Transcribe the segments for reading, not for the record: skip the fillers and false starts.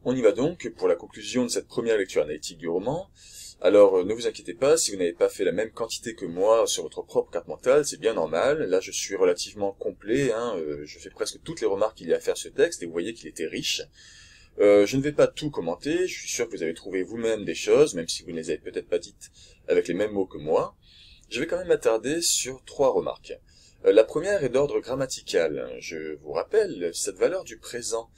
On y va donc pour la conclusion de cette première lecture analytique du roman. Alors, ne vous inquiétez pas, si vous n'avez pas fait la même quantité que moi sur votre propre carte mentale, c'est bien normal. Là, je suis relativement complet, je fais presque toutes les remarques qu'il y a à faire sur ce texte, et vous voyez qu'il était riche. Je ne vais pas tout commenter, je suis sûr que vous avez trouvé vous-même des choses, même si vous ne les avez peut-être pas dites avec les mêmes mots que moi. Je vais quand même m'attarder sur 3 remarques. La première est d'ordre grammatical. Je vous rappelle cette valeur du présent.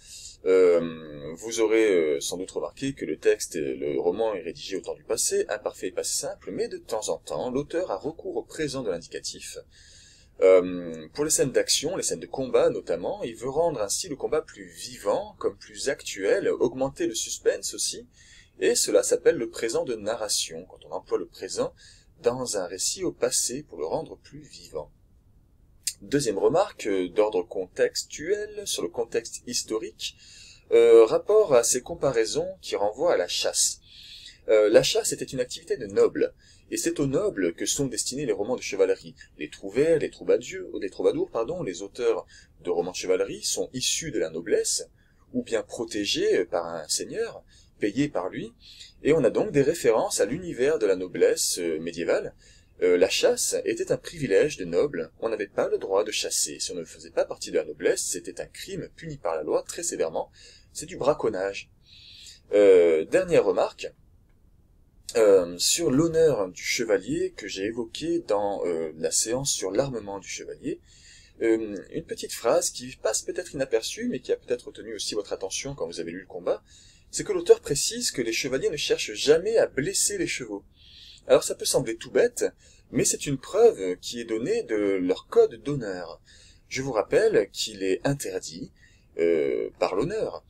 Vous aurez sans doute remarqué que le roman est rédigé au temps du passé, imparfait et passé simple, mais de temps en temps, l'auteur a recours au présent de l'indicatif. Pour les scènes d'action, les scènes de combat notamment, il veut rendre ainsi le combat plus vivant, comme plus actuel, augmenter le suspense aussi, et cela s'appelle le présent de narration, quand on emploie le présent dans un récit au passé pour le rendre plus vivant. Deuxième remarque, d'ordre contextuel, sur le contexte historique, rapport à ces comparaisons qui renvoient à la chasse. La chasse était une activité de nobles, et c'est aux nobles que sont destinés les romans de chevalerie. Les trouvères, les troubadours, les auteurs de romans de chevalerie sont issus de la noblesse, ou bien protégés par un seigneur, payé par lui, et on a donc des références à l'univers de la noblesse médiévale. La chasse était un privilège des nobles, on n'avait pas le droit de chasser. Si on ne faisait pas partie de la noblesse, c'était un crime puni par la loi très sévèrement, c'est du braconnage. Dernière remarque, sur l'honneur du chevalier que j'ai évoqué dans la séance sur l'armement du chevalier, une petite phrase qui passe peut-être inaperçue, mais qui a peut-être retenu aussi votre attention quand vous avez lu le combat, c'est que l'auteur précise que les chevaliers ne cherchent jamais à blesser les chevaux. Alors ça peut sembler tout bête, mais c'est une preuve qui est donnée de leur code d'honneur. Je vous rappelle qu'il est interdit, par l'honneur,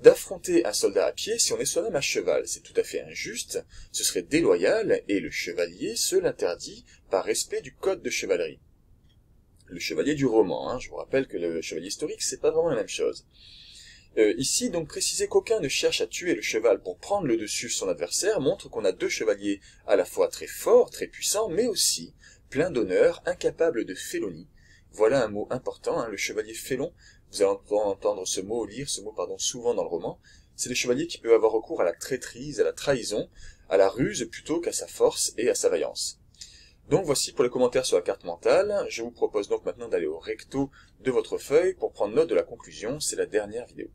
d'affronter un soldat à pied si on est soi-même à cheval. C'est tout à fait injuste, ce serait déloyal, et le chevalier se l'interdit par respect du code de chevalerie. Le chevalier du roman, je vous rappelle que le chevalier historique, c'est pas vraiment la même chose. Ici, donc, préciser qu'aucun ne cherche à tuer le cheval pour prendre le dessus sur son adversaire montre qu'on a 2 chevaliers à la fois très forts, très puissants, mais aussi pleins d'honneur, incapables de félonie. Voilà un mot important, le chevalier félon. Vous allez entendre lire ce mot souvent dans le roman. C'est le chevalier qui peut avoir recours à la traîtrise, à la trahison, à la ruse plutôt qu'à sa force et à sa vaillance. Donc voici pour les commentaires sur la carte mentale. Je vous propose donc maintenant d'aller au recto de votre feuille pour prendre note de la conclusion. C'est la dernière vidéo.